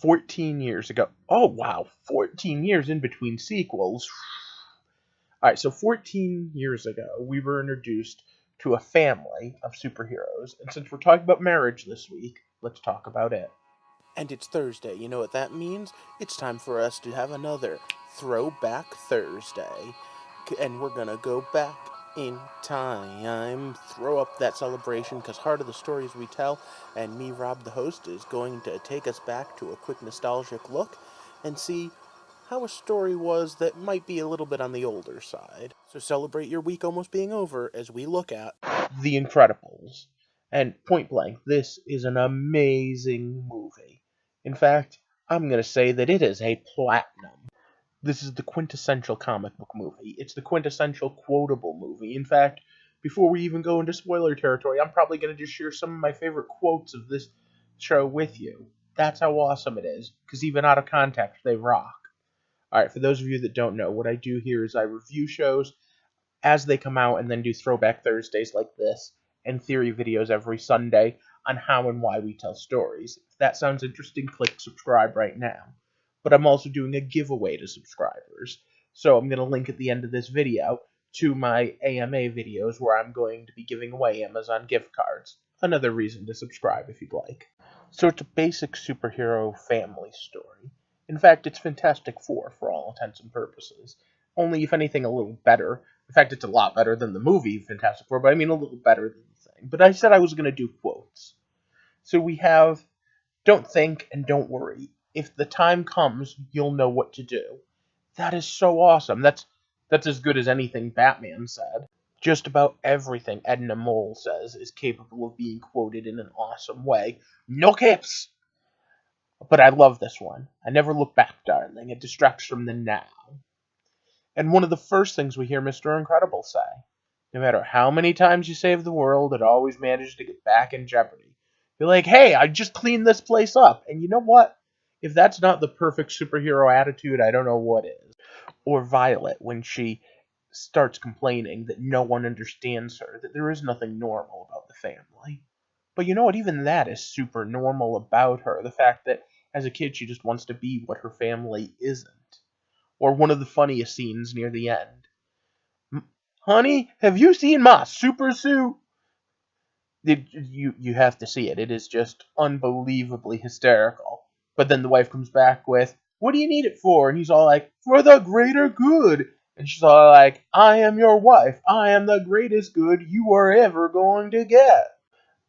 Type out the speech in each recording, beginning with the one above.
14 years ago. Oh, wow. 14 years in between sequels. Alright, so 14 years ago, we were introduced to a family of superheroes. And since we're talking about marriage this week, let's talk about it. And it's Thursday. You know what that means? It's time for us to have another Throwback Thursday. And we're gonna go back in time, throw up that celebration, because Heart of the Stories we tell, and me, Rob the host, is going to take us back to a quick nostalgic look and see how a story was that might be a little bit on the older side. So celebrate your week almost being over as we look at The Incredibles. And point blank, this is an amazing movie. In fact, I'm going to say that it is a platinum. This is the quintessential comic book movie. It's the quintessential quotable movie. In fact, before we even go into spoiler territory, I'm probably going to just share some of my favorite quotes of this show with you. That's how awesome it is, because even out of context, they rock. Alright, for those of you that don't know, what I do here is I review shows as they come out and then do Throwback Thursdays like this and theory videos every Sunday on how and why we tell stories. If that sounds interesting, click subscribe right now. But I'm also doing a giveaway to subscribers. So I'm going to link at the end of this video to my AMA videos where I'm going to be giving away Amazon gift cards. Another reason to subscribe if you'd like. So it's a basic superhero family story. In fact, it's Fantastic Four for all intents and purposes. Only, if anything, a little better. In fact, it's a lot better than the movie Fantastic Four, but I mean a little better than the thing. But I said I was going to do quotes. So we have, don't think and don't worry. If the time comes, you'll know what to do. That is so awesome. That's as good as anything Batman said. Just about everything Edna Mole says is capable of being quoted in an awesome way. No caps! But I love this one. I never look back, darling. It distracts from the now. And one of the first things we hear Mr. Incredible say, no matter how many times you save the world, it always manages to get back in jeopardy. You're like, hey, I just cleaned this place up. And you know what? If that's not the perfect superhero attitude, I don't know what is. Or Violet, when she starts complaining that no one understands her, that there is nothing normal about the family. But you know what? Even that is super normal about her. The fact that as a kid she just wants to be what her family isn't. Or one of the funniest scenes near the end. Honey, have you seen my super suit? You have to see it. It is just unbelievably hysterical. But then the wife comes back with, what do you need it for? And he's all like, for the greater good. And she's all like, I am your wife. I am the greatest good you are ever going to get.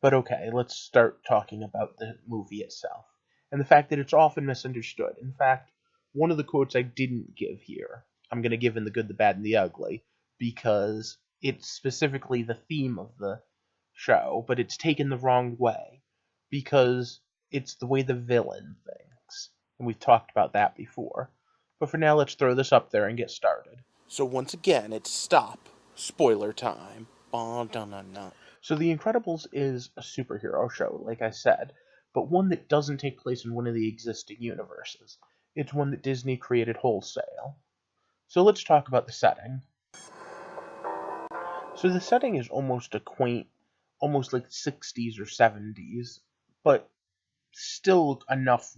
But okay, let's start talking about the movie itself. And the fact that it's often misunderstood. In fact, one of the quotes I didn't give here, I'm going to give in The Good, the Bad, and the Ugly, because it's specifically the theme of the show, but it's taken the wrong way, because it's the way the villain thinks. And we've talked about that before. But for now, let's throw this up there and get started. So once again, it's stop. Spoiler time. So The Incredibles is a superhero show, like I said, but one that doesn't take place in one of the existing universes. It's one that Disney created wholesale. So let's talk about the setting. So the setting is almost a quaint, almost like 60s or 70s, but still enough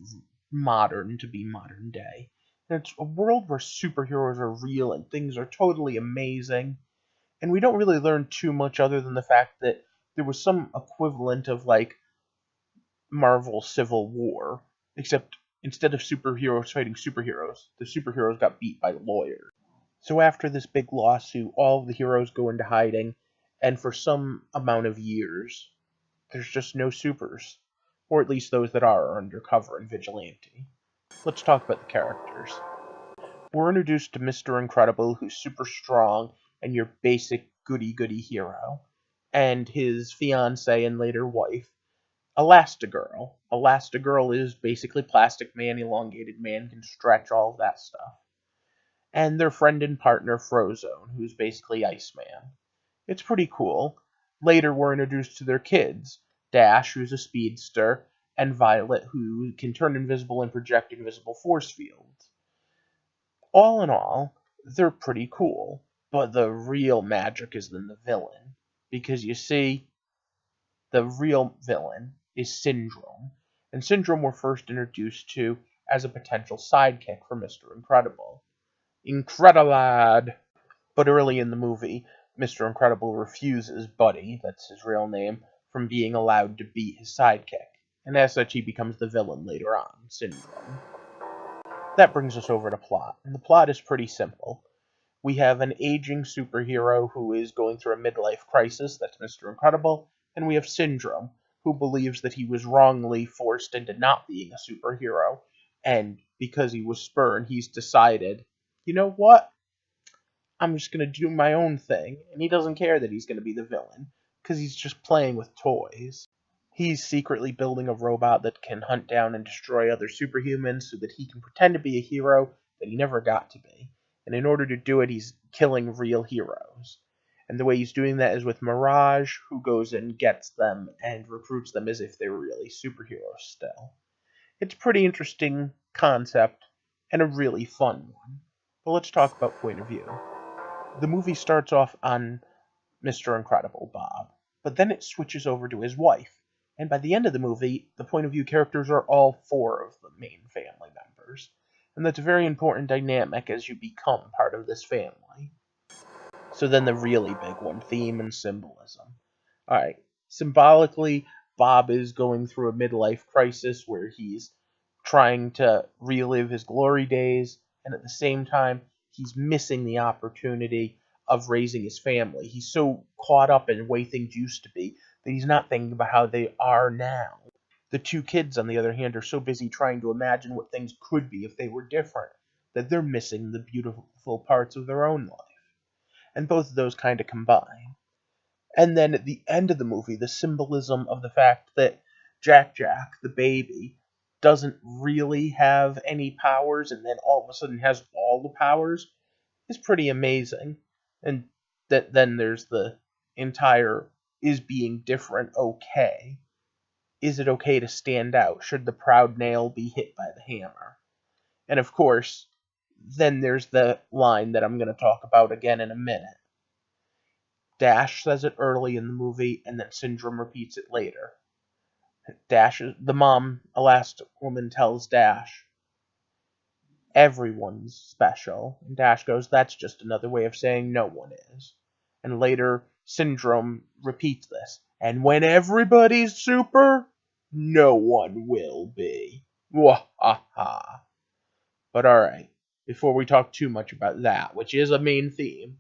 modern to be modern day. And it's a world where superheroes are real and things are totally amazing. And we don't really learn too much other than the fact that there was some equivalent of like Marvel Civil War, except instead of superheroes fighting superheroes, the superheroes got beat by lawyers. So after this big lawsuit, all of the heroes go into hiding, and for some amount of years, there's just no supers. Or at least those that are undercover and vigilante. Let's talk about the characters. We're introduced to Mr. Incredible, who's super strong and your basic goody-goody hero, and his fiancée and later wife, Elastigirl. Elastigirl is basically Plastic Man, elongated man, can stretch, all of that stuff. And their friend and partner, Frozone, who's basically Iceman. It's pretty cool. Later, we're introduced to their kids, Dash, who's a speedster, and Violet, who can turn invisible and project invisible force fields. All in all, they're pretty cool. But the real magic is in the villain. Because you see, the real villain is Syndrome. and Syndrome were first introduced to as a potential sidekick for Mr. Incredible. Incredilad! But early in the movie, Mr. Incredible refuses Buddy, that's his real name, from being allowed to be his sidekick, and as such he becomes the villain later on, Syndrome. That brings us over to plot, and the plot is pretty simple. We have an aging superhero who is going through a midlife crisis, that's Mr. Incredible, and we have Syndrome, who believes that he was wrongly forced into not being a superhero, and because he was spurned, he's decided, you know what? I'm just going to do my own thing, and he doesn't care that he's going to be the villain, because he's just playing with toys. He's secretly building a robot that can hunt down and destroy other superhumans so that he can pretend to be a hero that he never got to be. And in order to do it, he's killing real heroes. And the way he's doing that is with Mirage, who goes and gets them and recruits them as if they were really superheroes still. It's a pretty interesting concept and a really fun one. But let's talk about point of view. The movie starts off on Mr. Incredible, Bob, but then it switches over to his wife. And by the end of the movie, the point of view characters are all four of the main family members. And that's a very important dynamic as you become part of this family. So then the really big one, theme and symbolism. Alright, symbolically, Bob is going through a midlife crisis where he's trying to relive his glory days, and at the same time, he's missing the opportunity of raising his family. He's so caught up in the way things used to be that he's not thinking about how they are now. The two kids, on the other hand, are so busy trying to imagine what things could be if they were different that they're missing the beautiful parts of their own life. And both of those kind of combine. And then at the end of the movie, the symbolism of the fact that Jack, the baby, doesn't really have any powers and then all of a sudden has all the powers is pretty amazing. And that then there's the entire, is being different okay? Is it okay to stand out? Should the proud nail be hit by the hammer? And of course, then there's the line that I'm going to talk about again in a minute. Dash says it early in the movie, and then Syndrome repeats it later. The mom, Elastigwoman, tells Dash, everyone's special. And Dash goes, that's just another way of saying no one is. And later, Syndrome repeats this. And when everybody's super, no one will be. Wahaha. But alright, before we talk too much about that, which is a main theme,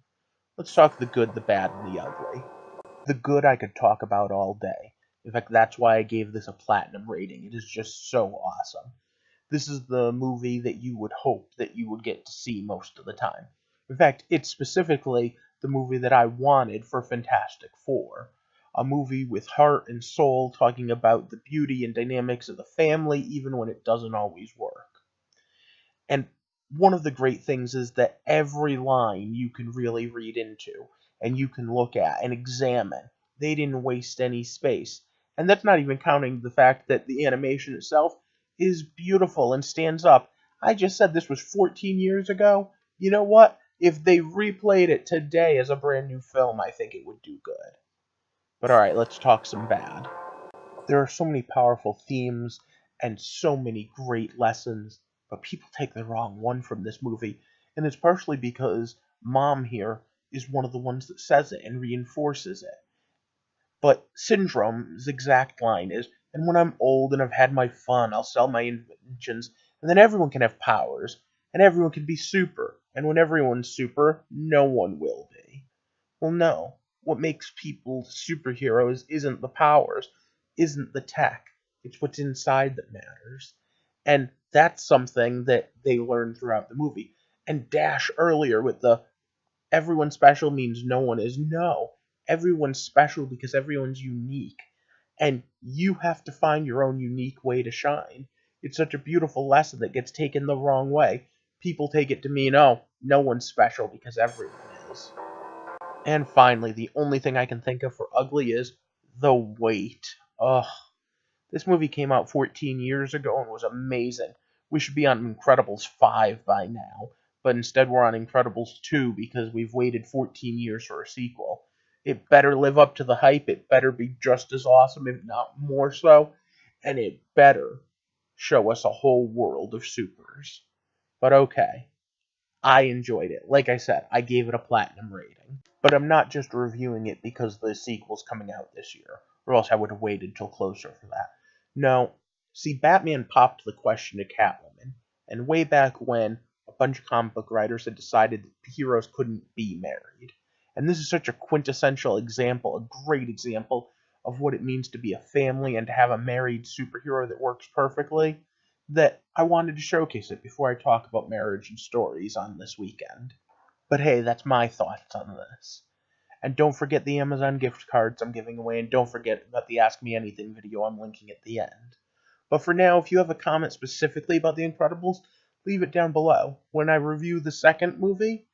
let's talk the good, the bad, and the ugly. The good I could talk about all day. In fact, that's why I gave this a platinum rating. It is just so awesome. This is the movie that you would hope that you would get to see most of the time. In fact, it's specifically the movie that I wanted for Fantastic Four. A movie with heart and soul talking about the beauty and dynamics of the family even when it doesn't always work. And one of the great things is that every line you can really read into and you can look at and examine. They didn't waste any space. And that's not even counting the fact that the animation itself is beautiful and stands up. I just said this was 14 years ago. You know what? If they replayed it today as a brand new film, I think it would do good. But alright, let's talk some bad. There are so many powerful themes and so many great lessons, but people take the wrong one from this movie, and it's partially because Mom here is one of the ones that says it and reinforces it. But Syndrome's exact line is, and when I'm old and I've had my fun, I'll sell my inventions, and then everyone can have powers, and everyone can be super, and when everyone's super, no one will be. Well, no. What makes people superheroes isn't the powers, isn't the tech. It's what's inside that matters. And that's something that they learn throughout the movie. And Dash earlier with the everyone special means no one is. No. Everyone's special because everyone's unique. And you have to find your own unique way to shine. It's such a beautiful lesson that gets taken the wrong way. People take it to mean, oh, no one's special because everyone is. And finally, the only thing I can think of for ugly is the wait. Ugh. This movie came out 14 years ago and was amazing. We should be on Incredibles 5 by now, but instead we're on Incredibles 2 because we've waited 14 years for a sequel. It better live up to the hype. It better be just as awesome, if not more so. and it better show us a whole world of supers. But okay, I enjoyed it. Like I said, I gave it a platinum rating. But I'm not just reviewing it because the sequel's coming out this year, or else I would have waited till closer for that. No, see, Batman popped the question to Catwoman, and way back when, a bunch of comic book writers had decided that heroes couldn't be married. And this is such a quintessential example, a great example of what it means to be a family and to have a married superhero that works perfectly, that I wanted to showcase it before I talk about marriage and stories on this weekend. But hey, that's my thoughts on this. And don't forget the Amazon gift cards I'm giving away, and don't forget about the Ask Me Anything video I'm linking at the end. But for now, if you have a comment specifically about The Incredibles, leave it down below. When I review the second movie,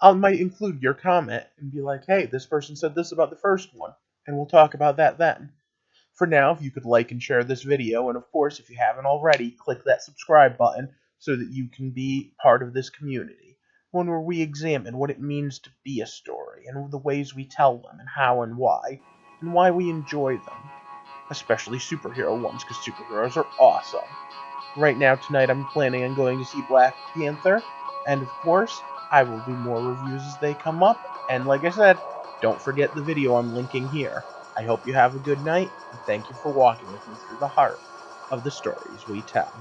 I might include your comment and be like, hey, this person said this about the first one, and we'll talk about that then. For now, if you could like and share this video, and of course, if you haven't already, click that subscribe button so that you can be part of this community, one where we examine what it means to be a story, and the ways we tell them, and how and why we enjoy them, especially superhero ones, because superheroes are awesome. Right now, tonight, I'm planning on going to see Black Panther, and of course, I will do more reviews as they come up, and like I said, don't forget the video I'm linking here. I hope you have a good night, and thank you for walking with me through the heart of the stories we tell.